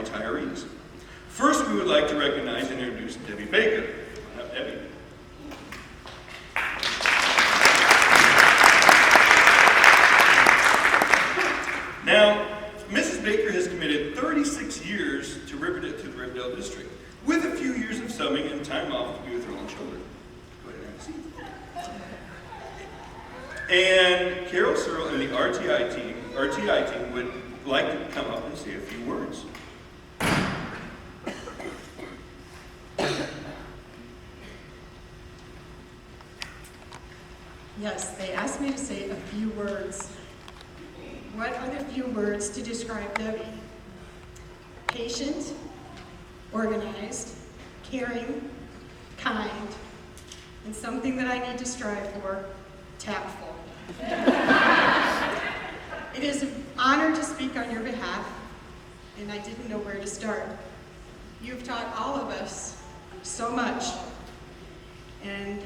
retirees. First, we would like to recognize and introduce Debbie Baker. Come on up, Debbie. Now, Mrs. Baker has committed 36 years to the Riverdale District, with a few years of subbing and time off to be with her own children. Go ahead and have a seat. And Carol Searle and the RTI team would like to come up and say a few words. Yes, they asked me to say a few words. What are the few words to describe Debbie? Patient, organized, caring, kind, and something that I need to strive for, tactful. It is an honor to speak on your behalf, and I didn't know where to start. You've taught all of us so much, and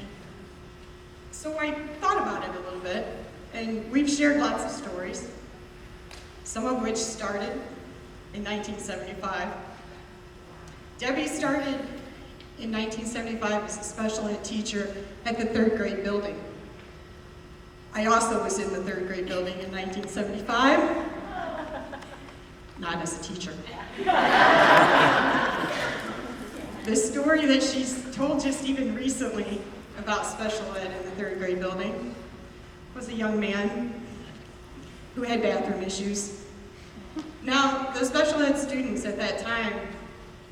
so I thought about it a little bit, and we've shared lots of stories, some of which started in 1975. Debbie started in 1975 as a special ed teacher at the 3rd grade building. I also was in the 3rd grade building in 1975, not as a teacher. The story that she's told just even recently about special ed in the 3rd grade building was a young man who had bathroom issues. Now, the special ed students at that time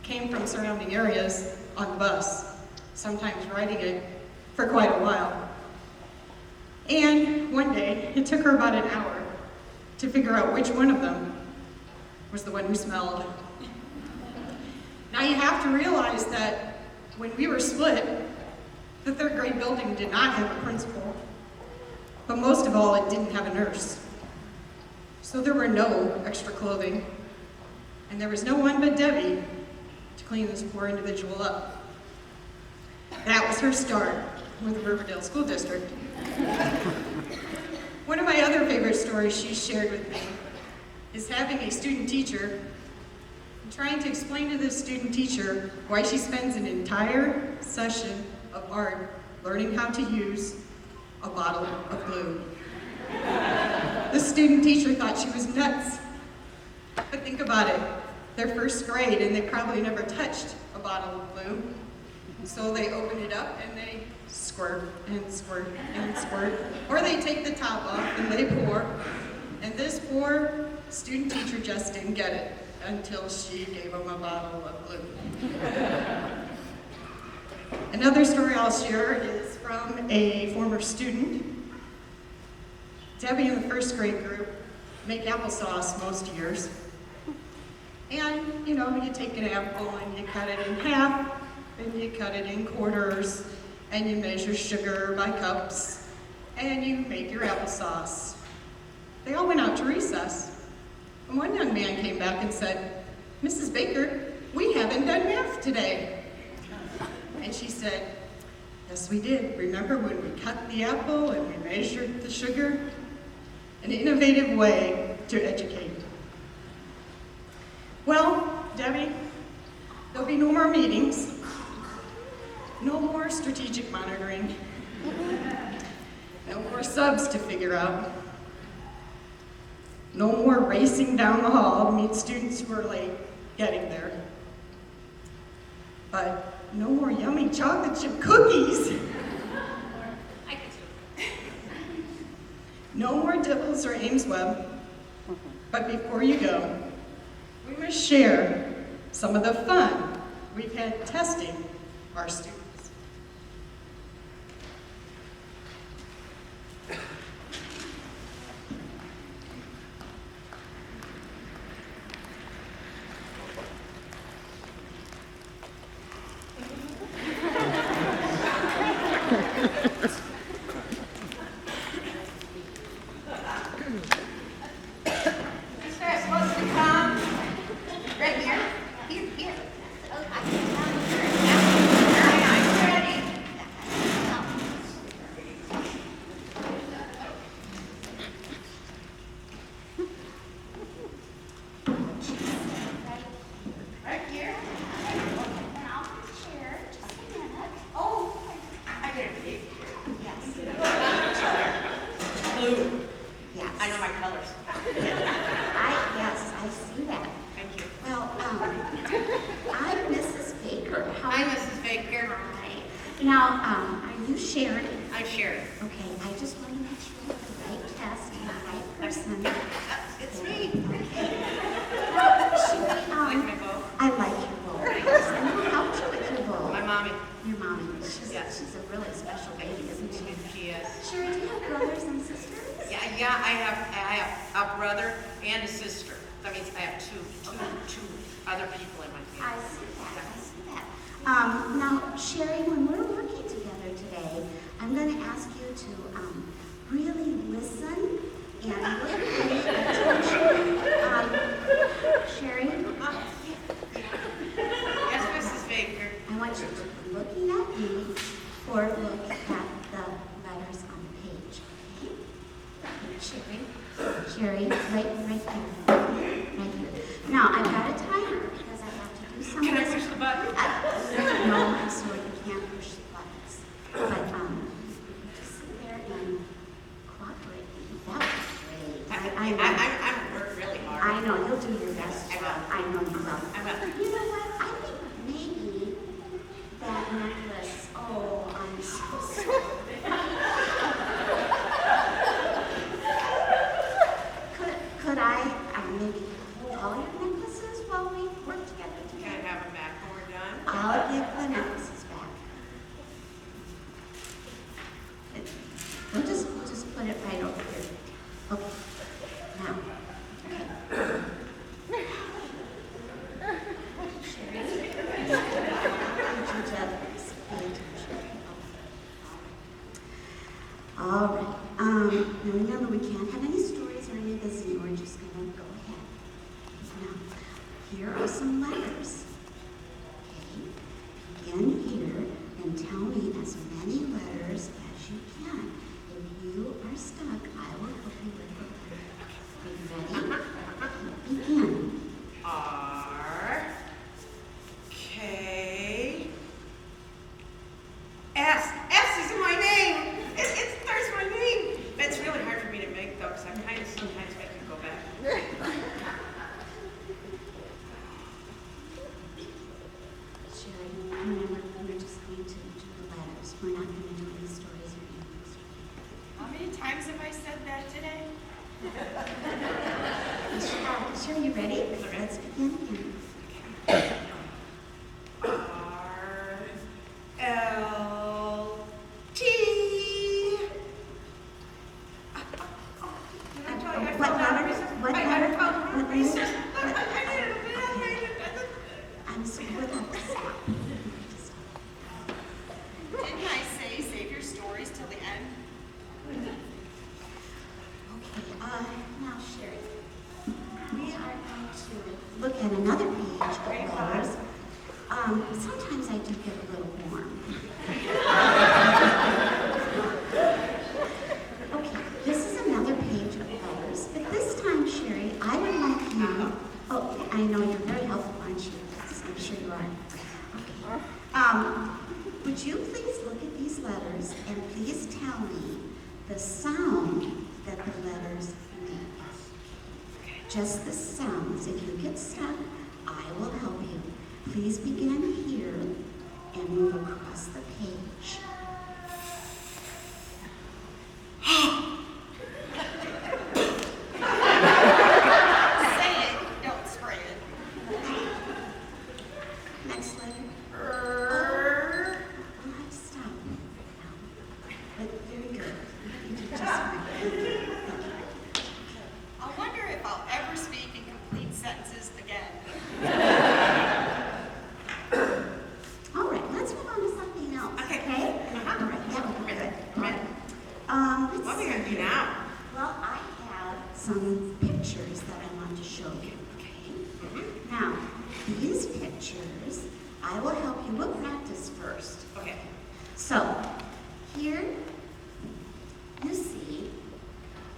came from surrounding areas on the bus, sometimes riding it for quite a while. And one day, it took her about an hour to figure out which one of them was the one who smelled. Now you have to realize that when we were split, the 3rd grade building did not have a principal, but most of all, it didn't have a nurse. So there were no extra clothing, and there was no one but Debbie to clean this poor individual up. That was her start with the Riverdale School District. One of my other favorite stories she shared with me is having a student teacher and trying to explain to this student teacher why she spends an entire session of art learning how to use a bottle of glue. The student teacher thought she was nuts. But think about it. They're 1st grade and they probably never touched a bottle of glue. So they open it up and they squirt and squirt and squirt. Or they take the top off and they pour. And this poor student teacher just didn't get it until she gave him a bottle of glue. Another story I'll share is from a former student. Debbie in the 1st grade group make applesauce most years. And, you know, you take an apple and you cut it in half, and you cut it in quarters, and you measure sugar by cups, and you make your applesauce. They all went out to recess. And one young man came back and said, "Mrs. Baker, we haven't done math today." And she said, "Yes, we did. Remember when we cut the apple and we measured the sugar?" An innovative way to educate. Well, Debbie, there'll be no more meetings, no more strategic monitoring, no more subs to figure out, no more racing down the hall to meet students who are late getting there, but no more yummy chocolate chip cookies. No more Dibbles or Ames Web, but before you go, we must share some of the fun we've had testing our students. I'm Mrs. Baker. Hi, Mrs. Baker. Hi. Now, are you Sharon? I'm Sharon. Okay, I just want to make sure you have the right test and the right person. It's me. Okay. Well, Sherry, Like my bow? I like your bowl. And who helped you with your bowl? My mommy. Your mommy. She's Yeah. a really special lady, isn't she? She is. Sherry, do you have brothers and sisters? Yeah. I have a brother and a sister. That means I have two other people in my I family. see that. Now, Sherry, when we're working together today, I'm going to ask you to really listen and really pay attention. Sherry, Yes, Mrs. Baker. I want you to be looking at me or look at the letters on the page. Okay? Sherry, right here. Right here. Now, I've got a timer because I have to do some Can I of this. push the button? No, I'm sorry, you can't push the buttons. But, just sit there and cooperate. That was great. I'm worked really hard. I know, you'll do your best. I will. I know you will. I will. You know what? I think maybe that necklace, oh, I'm so sorry. Could I maybe hold all your necklaces while we work together? Can I have them back when we're done? I'll give the necklaces back. We'll just put it right over here. Okay. Now. Okay. Sherry. Would you just pay attention? All right. Now remember, we can't have any stories or any of this, and we're just going to go ahead. Now, here are some letters. Okay. Begin here and tell me as many letters as you can. If you are stuck, I will help you with the letter. Are you ready? Begin. R K S. S is my name. There's my name. It's really hard for me to make though, because I kind of sometimes make it go back. Sherry, remember, we're just going to do the letters. We're not going to do any stories or anything. How many times have I said that today? Sherry, you ready? Let's begin again. R L T. Did I tell you I What fell down letter? recess? What I letter? fell down What recess. letter? I needed a bed. I'm sorry, we'll have to stop. Didn't I say save your stories till the end? Okay, now Sherry, we are going to look at another page of letters. Sometimes I do get a little warm. Okay, this is another page of letters, but this time, Sherry, I would like you, oh, I know you're very helpful, aren't you? Yes, I'm sure you are. Okay. Would you please look at these letters and please tell me the sound that the letters make? Just the sounds. If you get stuck, I will help you. Please begin here and move across the page. Say it, don't spray it. Next letter. We'll have to stop now. But very good. You did just fine. Thank you. I wonder if I'll ever speak in complete sentences again. All right, let's move on to something else. Okay. Okay? All right, that would be good. All right. Let's What are we see gonna do here. now? Well, I have some pictures that I want to show you. Okay? Now, these pictures, I will help you. We'll practice first. Okay. So, here you see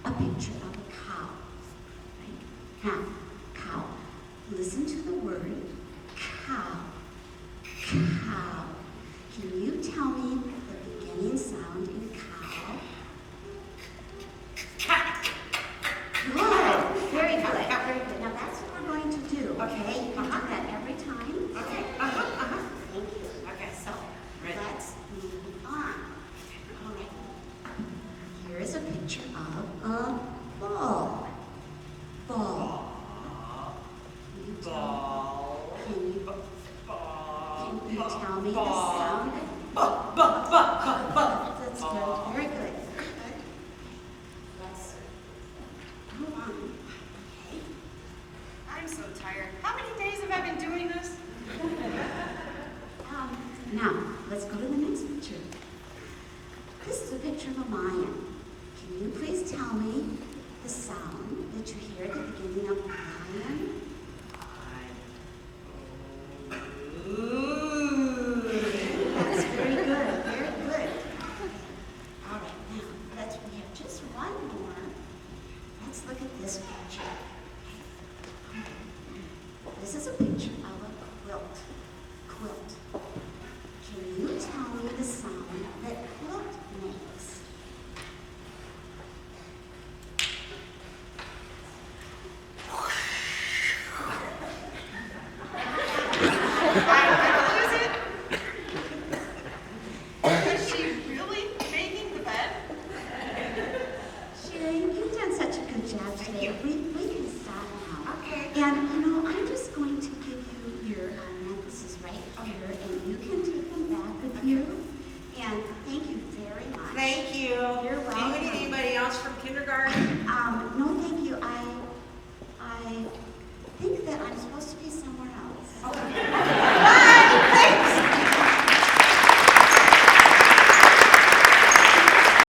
a picture of a cow. Right? Now, cow. Listen to the word cow. Cow. Can you tell me the beginning sound in cow? Good. Very good. Very good. Now that's what we're going to do. Okay? You can do that every time. tell me the Bah. sound? Bah, bah, bah, bah, bah. That's good, very good. Let's move on. Okay. I'm so tired. How many days have I been doing this? Now, let's go to the next picture. This is a picture of a lion. Can you please tell me the sound that you hear at the beginning of lion? Ooh. That's very good, very good. All right, now, we have just one more. Let's look at this picture. This is a picture